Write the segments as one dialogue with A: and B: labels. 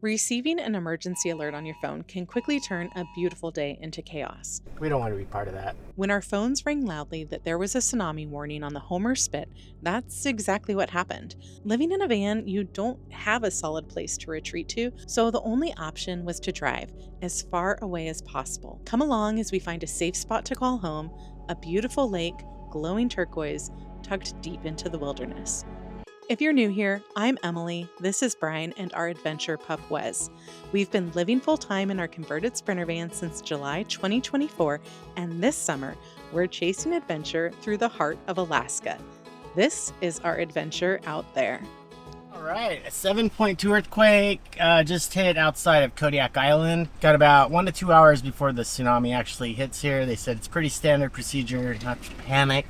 A: Receiving an emergency alert on your phone can quickly turn a beautiful day into chaos.
B: We don't want to be part of that.
A: When our phones rang loudly that there was a tsunami warning on the Homer Spit, that's exactly what happened. Living in a van, you don't have a solid place to retreat to, so the only option was to drive as far away as possible. Come along as we find a safe spot to call home, a beautiful lake, glowing turquoise, tucked deep into the wilderness. If you're new here, I'm Emily, this is Brian, and our adventure pup Wes. We've been living full-time in our converted Sprinter van since July 2024, and this summer, we're chasing adventure through the heart of Alaska. This is our adventure out there.
B: All right, a 7.2 earthquake just hit outside of Kodiak Island. Got about 1 to 2 hours before the tsunami actually hits here. They said it's pretty standard procedure, not to panic,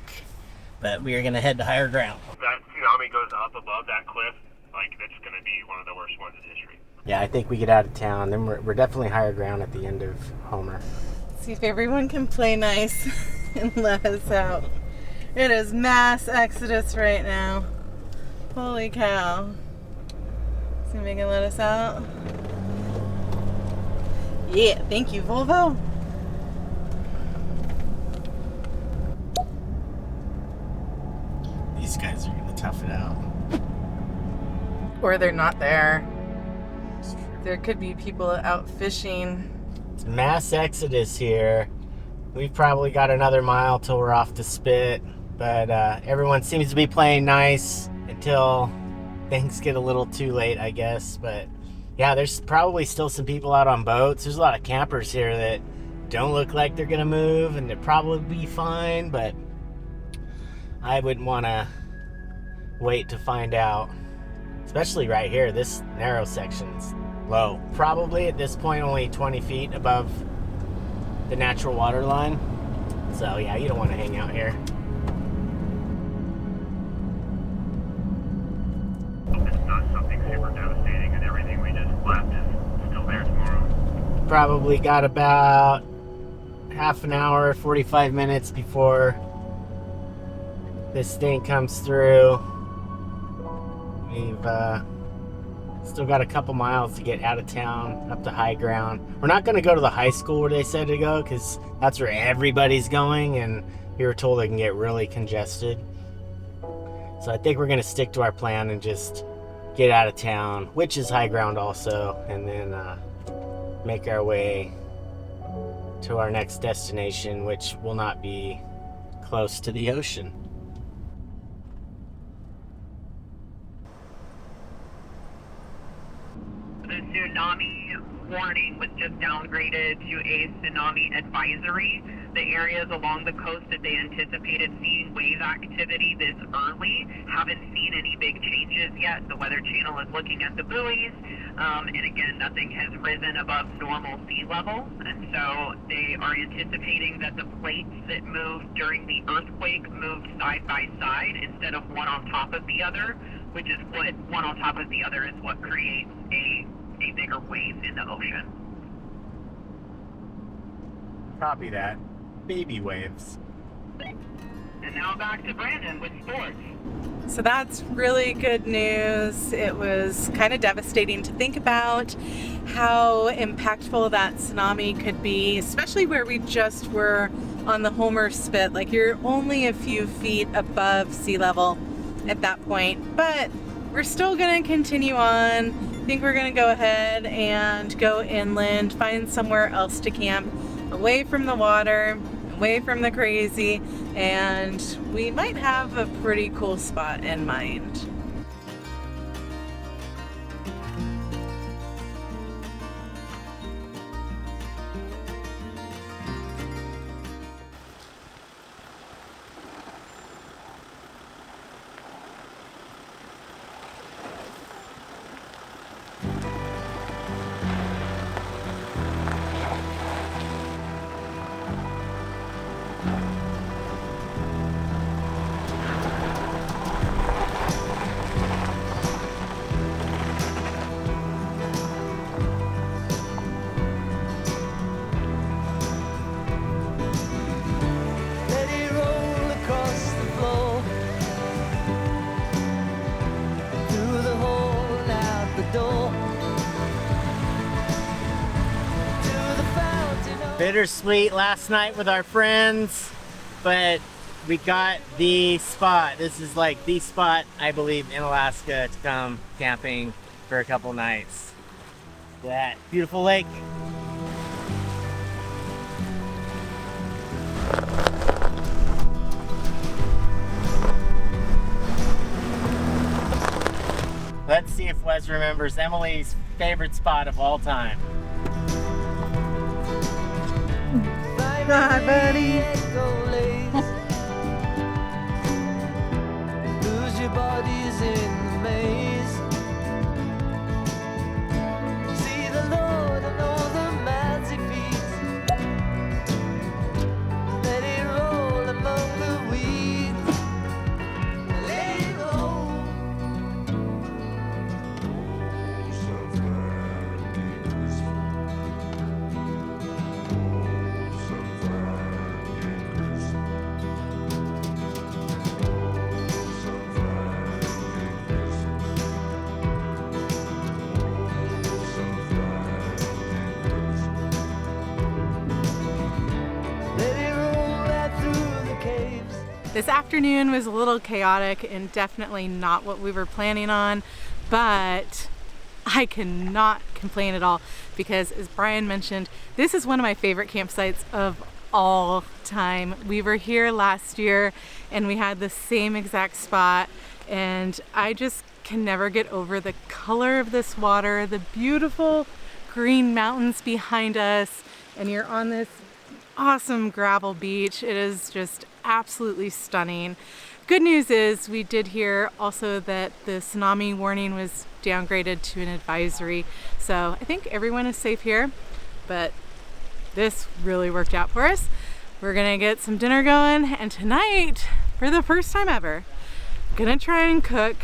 B: but we are going to head to higher ground.
C: That tsunami goes up above that cliff, like that's going to be one of the worst ones in history.
B: Yeah, I think we get out of town. Then we're definitely higher ground at the end of Homer.
D: See if everyone can play nice and let us out. It is mass exodus right now. Holy cow. See if they can let us out. Yeah, thank you, Volvo.
B: These guys are going to tough it out.
D: Or they're not there. There could be people out fishing.
B: It's mass exodus here. We've probably got another mile till we're off the spit, but everyone seems to be playing nice until things get a little too late, I guess. But yeah, there's probably still some people out on boats. There's a lot of campers here that don't look like they're gonna move, and they'll probably be fine, but I wouldn't want to wait to find out. Especially right here, this narrow section's low. Probably at this point only 20 feet above the natural water line. So yeah, you don't want to hang out here.
C: It's not something super devastating, and everything we just left is still there tomorrow.
B: Probably got about half an hour, 45 minutes before this thing comes through. We've still got a couple miles to get out of town, up to high ground. We're not going to go to the high school where they said to go, because that's where everybody's going, and we were told it can get really congested. So I think we're going to stick to our plan and just get out of town, which is high ground also, and then make our way to our next destination, which will not be close to the ocean.
E: The tsunami warning was just downgraded to a tsunami advisory. The areas along the coast that they anticipated seeing wave activity this early haven't seen any big changes yet. The Weather Channel is looking at the buoys, and again, nothing has risen above normal sea level. And so they are anticipating that the plates that moved during the earthquake moved side by side instead of one on top of the other, which is what one on top of the other is what creates a bigger wave in the ocean.
B: Copy that. Baby waves.
E: And now back to Brandon with sports.
D: So that's really good news. It was kind of devastating to think about how impactful that tsunami could be, especially where we just were on the Homer Spit. Like, you're only a few feet above sea level at that point, but we're still going to continue on. I think we're going to go ahead and go inland, find somewhere else to camp, away from the water, away from the crazy, and we might have a pretty cool spot in mind.
B: Bittersweet last night with our friends, but we got the spot. This is like the spot, I believe, in Alaska to come camping for a couple nights. That beautiful lake. Let's see if Wes remembers Emily's favorite spot of all time.
D: Bye, buddy.
F: Lose your bodies in the maze. See the Lord and all the mads he feeds. Let it roll among the weeds. Let it go.
D: This afternoon was a little chaotic and definitely not what we were planning on, but I cannot complain at all because, as Brian mentioned, this is one of my favorite campsites of all time. We were here last year and we had the same exact spot, and I just can never get over the color of this water, the beautiful green mountains behind us, and you're on this awesome gravel beach. It is just absolutely stunning. Good news is we did hear also that the tsunami warning was downgraded to an advisory, so I think everyone is safe here, but this really worked out for us. We're gonna get some dinner going, and tonight, for the first time ever, I'm gonna try and cook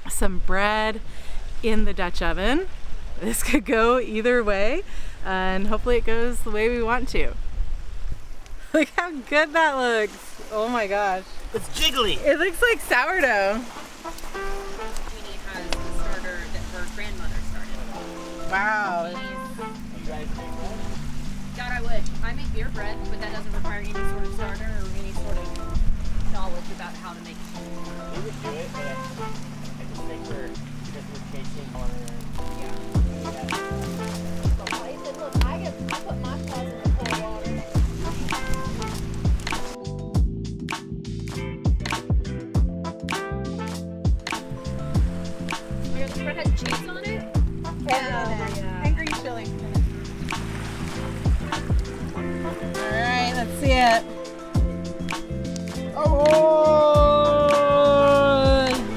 D: some bread in the Dutch oven. This could go either way, and hopefully it goes the way we want to. Look how good that looks. Oh my gosh.
B: It's jiggly.
D: It looks like sourdough.
G: Queenie has a starter that her grandmother started.
D: Wow.
G: God, I would. I make beer bread, but that doesn't require any sort of starter or any sort of knowledge about how to make it.
B: We would do it, but I just think because we're chasing more.
G: I said, look, I put my claws in the cold water. Does the bread have cheese on it?
D: Yeah. And green chili. Alright, let's see it. Oh,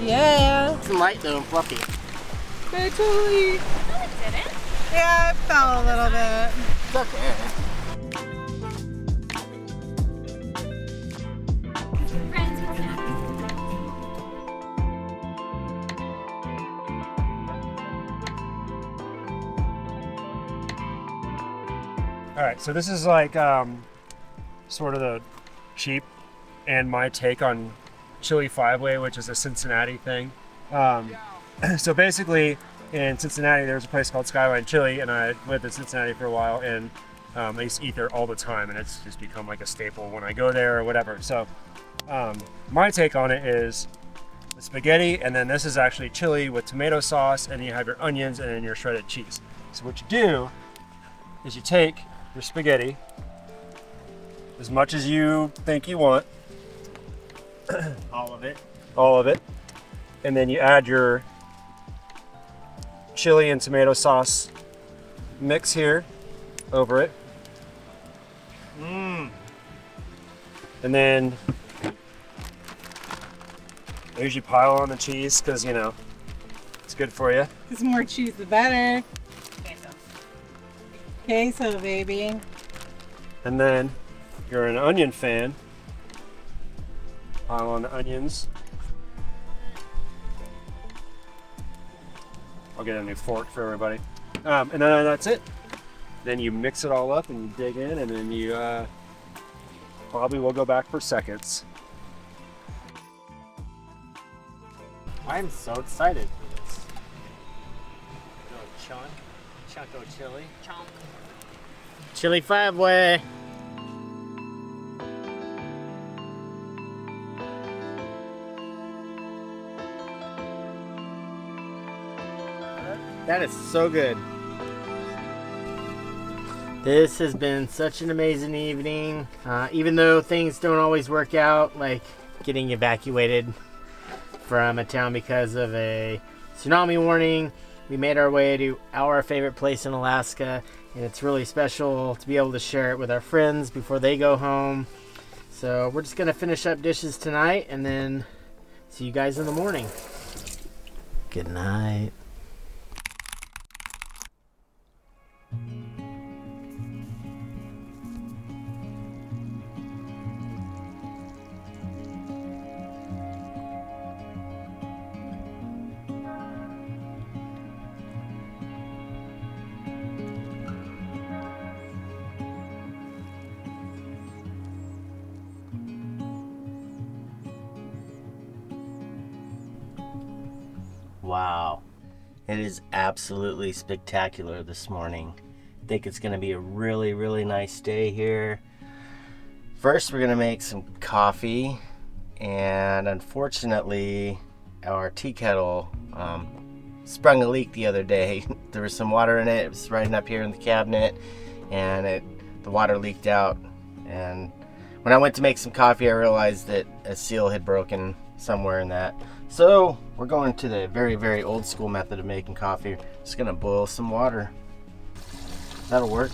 D: yeah.
B: It's light though and fluffy.
D: It totally.
G: No, it didn't.
D: Yeah, I fell a little bit.
B: It's okay.
G: Friends with snacks.
H: All right, so this is like sort of the cheap and my take on Chili Five-Way, which is a Cincinnati thing. So basically, in Cincinnati, there's a place called Skyline Chili, and I lived in Cincinnati for a while, and I used to eat there all the time, and it's just become like a staple when I go there or whatever. So my take on it is the spaghetti, and then this is actually chili with tomato sauce, and you have your onions and then your shredded cheese. So what you do is you take your spaghetti, as much as you think you want,
B: All of it.
H: all of it, and then you add your chili and tomato sauce mix here over it.
B: Mmm.
H: And then I usually pile on the cheese because, you know, it's good for you.
D: The more cheese, the better.
G: Queso.
D: Queso, baby.
H: And then if you're an onion fan, pile on the onions. I'll get a new fork for everybody. And then that's it. Then you mix it all up and you dig in, and then you probably will go back for seconds.
B: I'm so excited for this. Little chunk of chili.
G: Chomp.
B: Chili 5-way. That is so good. This has been such an amazing evening. Even though things don't always work out, like getting evacuated from a town because of a tsunami warning, we made our way to our favorite place in Alaska, and it's really special to be able to share it with our friends before they go home. So we're just gonna finish up dishes tonight and then see you guys in the morning. Good night. Wow, it is absolutely spectacular this morning. I think it's going to be a really, really nice day here. First, we're going to make some coffee, and unfortunately, our tea kettle sprung a leak the other day. There was some water in it. It was right up here in the cabinet, and the water leaked out. And when I went to make some coffee, I realized that a seal had broken somewhere in that. So we're going to the very, very old school method of making coffee. Just gonna boil some water. That'll work.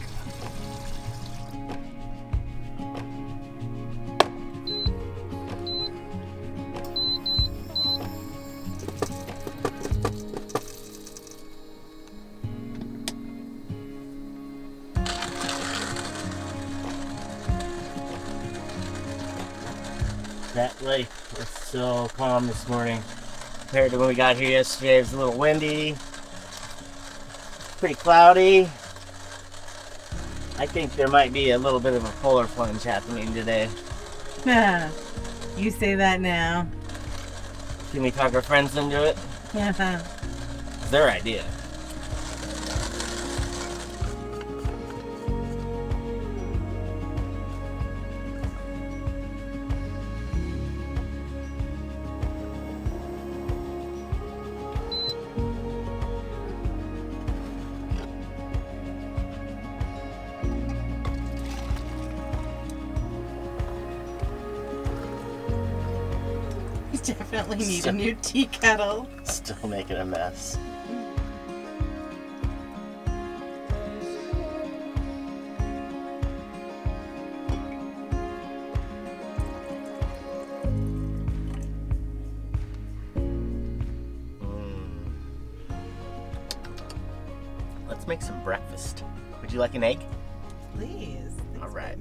B: That lake was so calm this morning compared to when we got here yesterday. It was a little windy, pretty cloudy. I think there might be a little bit of a polar plunge happening today.
D: You say that now.
B: Can we talk our friends into it?
D: Yeah.
B: It's their idea.
D: You definitely need a new tea kettle.
B: Still making a mess. Let's make some breakfast. Would you like an egg?
D: Please.
B: All right.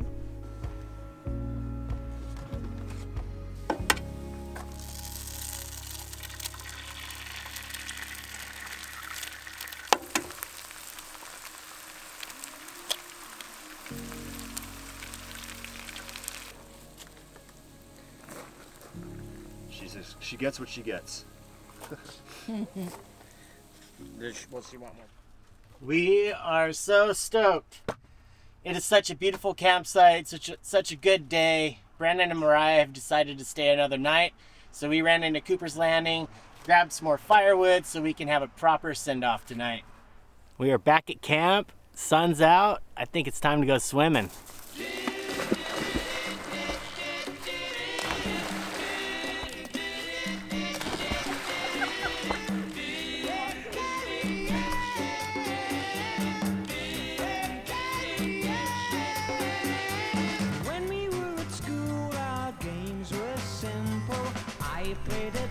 H: She gets what she gets.
B: We are so stoked. It is such a beautiful campsite, such a good day. Brandon and Mariah have decided to stay another night, so we ran into Cooper's Landing, grabbed some more firewood so we can have a proper send-off tonight. We are back at camp, sun's out. I think it's time to go swimming.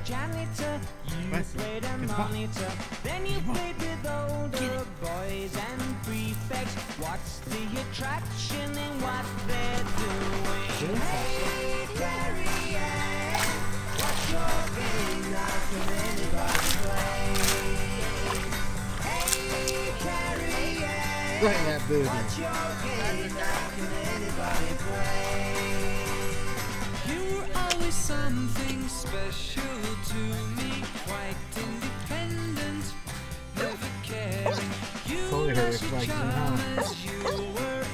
F: Janitor, you played a monitor, then you played with older boys and prefects. What's the attraction in what they're doing? Hey, Carrie Ann, what's your game? Now can anybody play? Hey, Carrie Ann, what's your game? Now can anybody play? You're always something special to me, quite independent, never caring. You lost your charm as you were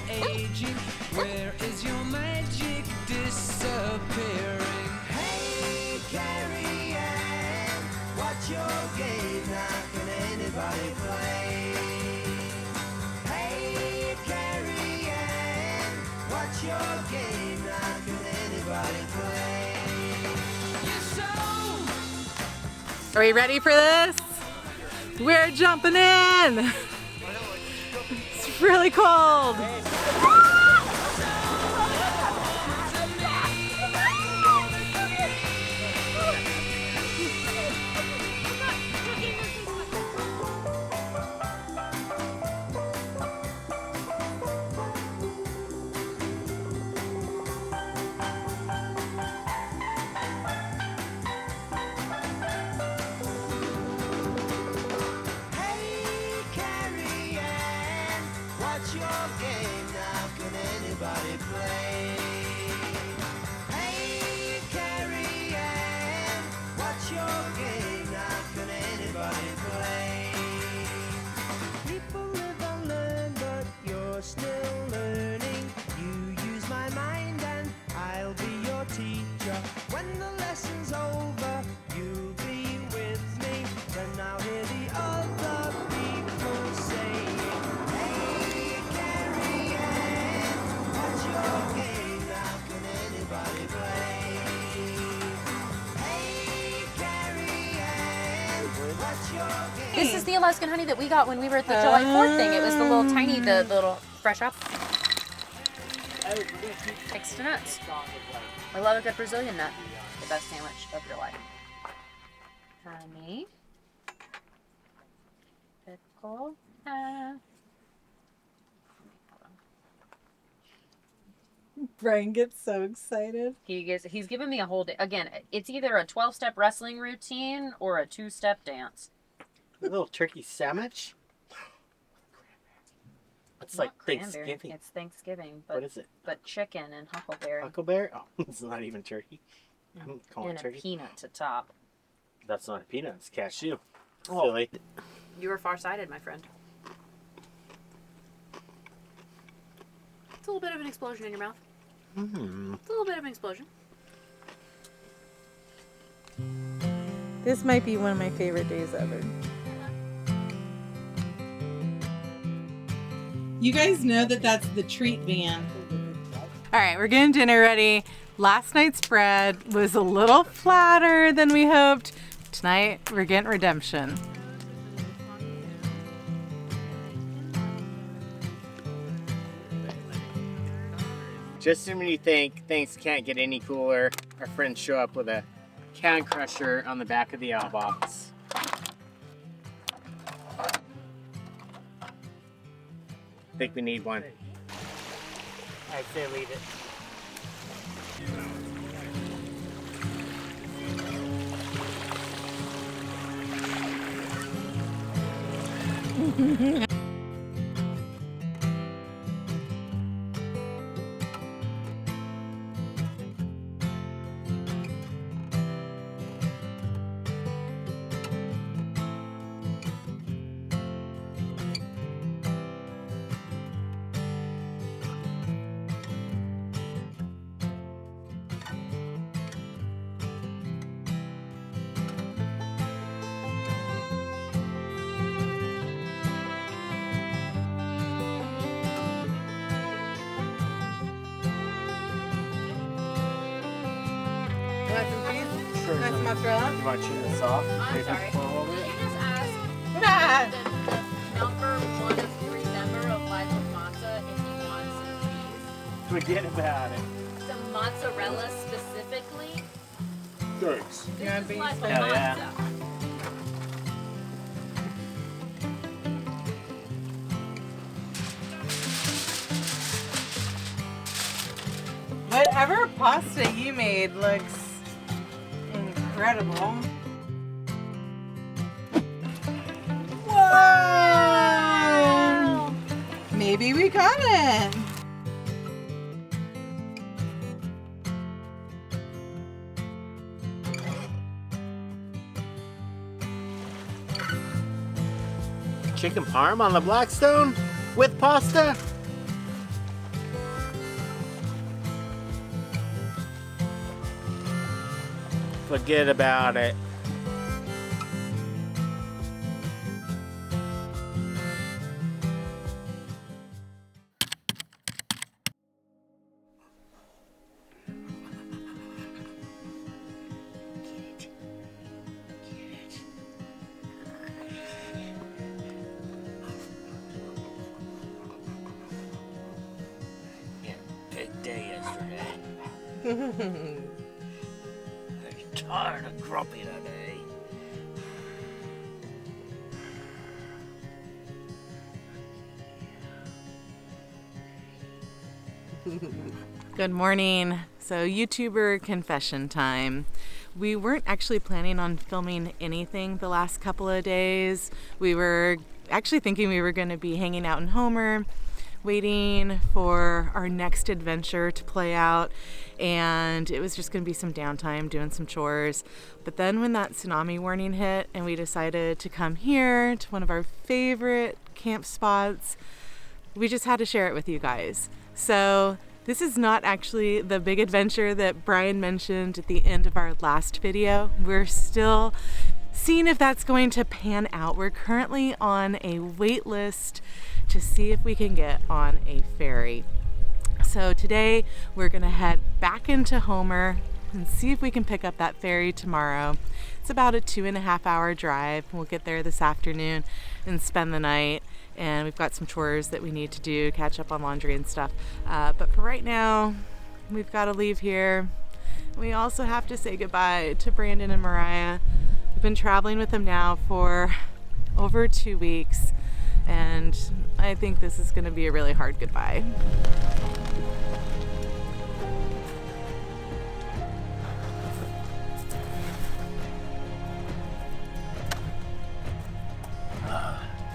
D: Are we ready for this? We're jumping in. It's really cold.
F: Hey, Carrie Ann, what's your game now? Can anybody play? Hey, Carrie Ann, what's your game now? Can anybody play? People live and learn, but you're still learning. You use my mind and I'll be your teacher. When the lesson's over, you'll be with me. Then I'll hear the other people saying, hey, Carrie Ann, what's your game now? Can anybody play? Hey, Carrie Ann, what's your game?
G: This is the Alaskan honey that we got when we were at the July 4th thing. It was the little tiny, the little fresh up. Mixed nuts. I love a good Brazilian nut. The best sandwich of your life. Honey. Pickle.
D: Brian gets so excited.
G: He's given me a whole day. Again, it's either a 12-step wrestling routine or a 2-step dance.
B: A little turkey sandwich? It's like
G: Not cranberry.
B: Thanksgiving.
G: It's Thanksgiving, but
B: What is it?
G: But chicken and huckleberry
B: Huckleberry? Oh, it's not even turkey. I'm calling
G: and
B: it
G: a
B: turkey.
G: peanut to top.
B: That's not a peanut, it's cashew.
G: Oh.
B: Silly.
G: You were far-sighted, my friend. It's a little bit of an explosion in your mouth. It's a little bit of an explosion.
D: This might be one of my favorite days ever. You guys know that that's the treat van. All right, we're getting dinner ready. Last night's bread was a little flatter than we hoped. Tonight, we're getting redemption.
B: Just when you think things can't get any cooler, our friends show up with a can crusher on the back of the outbox. I think we need one. I'd say leave it.
D: Sure. Nice mozzarella.
B: You want to chew this off?
G: I'm sorry.
B: Maybe a little
G: Did
B: bit?
G: you just ask the number 1 of 3 member of Life of Matza if he wants some cheese?
B: Forget about it.
G: Some mozzarella specifically?
B: Thanks.
G: This
D: want
G: is
D: beans?
G: Life of
B: Hell yeah.
G: Matza.
D: Whatever pasta you made looks incredible. Whoa! Maybe we got it.
B: Chicken parm on the Blackstone with pasta? Forget about it. I'm tired and grumpy today.
D: Good morning. So, YouTuber confession time. We weren't actually planning on filming anything the last couple of days. We were actually thinking we were going to be hanging out in Homer, waiting for our next adventure to play out, and it was just going to be some downtime doing some chores. But then when that tsunami warning hit and we decided to come here to one of our favorite camp spots, we just had to share it with you guys. So this is not actually the big adventure that Brian mentioned at the end of our last video. We're still seeing if that's going to pan out. We're currently on a wait list to see if we can get on a ferry. So today we're gonna head back into Homer and see if we can pick up that ferry tomorrow. It's about a 2.5 hour drive. We'll get there this afternoon and spend the night. And we've got some chores that we need to do, catch up on laundry and stuff. But for right now, we've got to leave here. We also have to say goodbye to Brandon and Mariah. We've been traveling with them now for over 2 weeks, and I think this is going to be a really hard goodbye.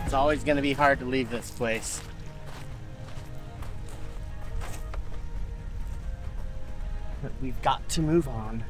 B: It's always going to be hard to leave this place. But we've got to move on.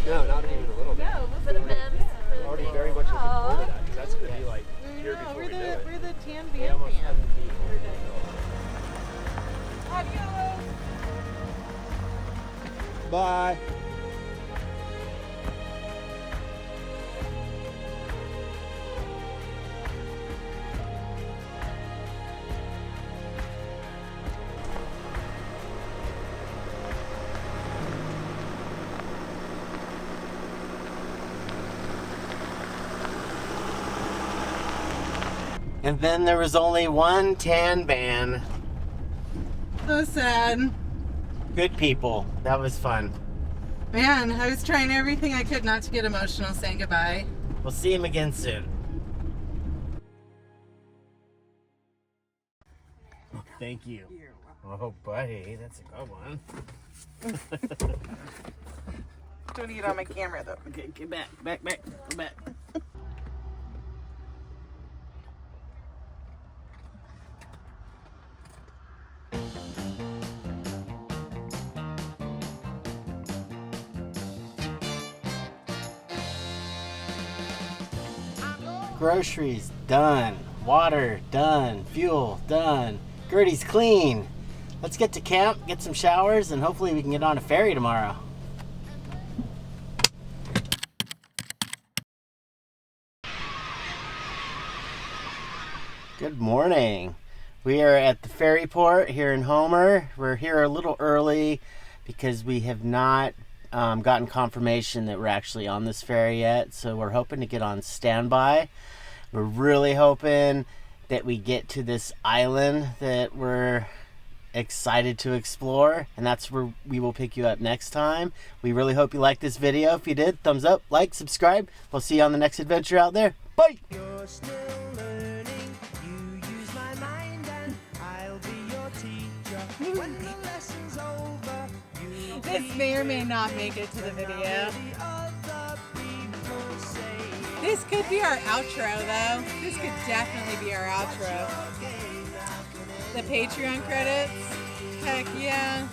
H: No, not even a little bit.
G: No, for the memes.
H: Already very much looking forward to that, because that's going to be like here
D: No,
H: before
D: we're
H: we do it.
D: the tan
H: We
D: van
H: almost
D: fam.
H: have to be.
D: Adios.
H: Bye.
B: And then there was only one tan van.
D: So sad.
B: Good people. That was fun.
D: Man, I was trying everything I could not to get emotional saying goodbye.
B: We'll see him again soon. Thank you. Oh, buddy, that's a good one.
D: Don't eat on my camera though.
B: Okay, get back, go back. Groceries done, water done, fuel done, Gertie's clean. Let's get to camp, get some showers, and hopefully we can get on a ferry tomorrow. Good morning. We are at the ferry port here in Homer. We're here a little early because we have not gotten confirmation that we're actually on this ferry yet, so we're hoping to get on standby. We're really hoping that we get to this island that we're excited to explore, and that's where we will pick you up next time. We really hope you liked this video. If you did, thumbs up, like, subscribe. We'll see you on the next adventure out there. Bye!
F: You're still learning. You use my mind and I'll be your teacher. When the lesson's over, you'll
D: This may or may not make it to the video.
F: the other people say.
D: This could be our outro though. This could definitely be our outro. The Patreon credits. Heck yeah.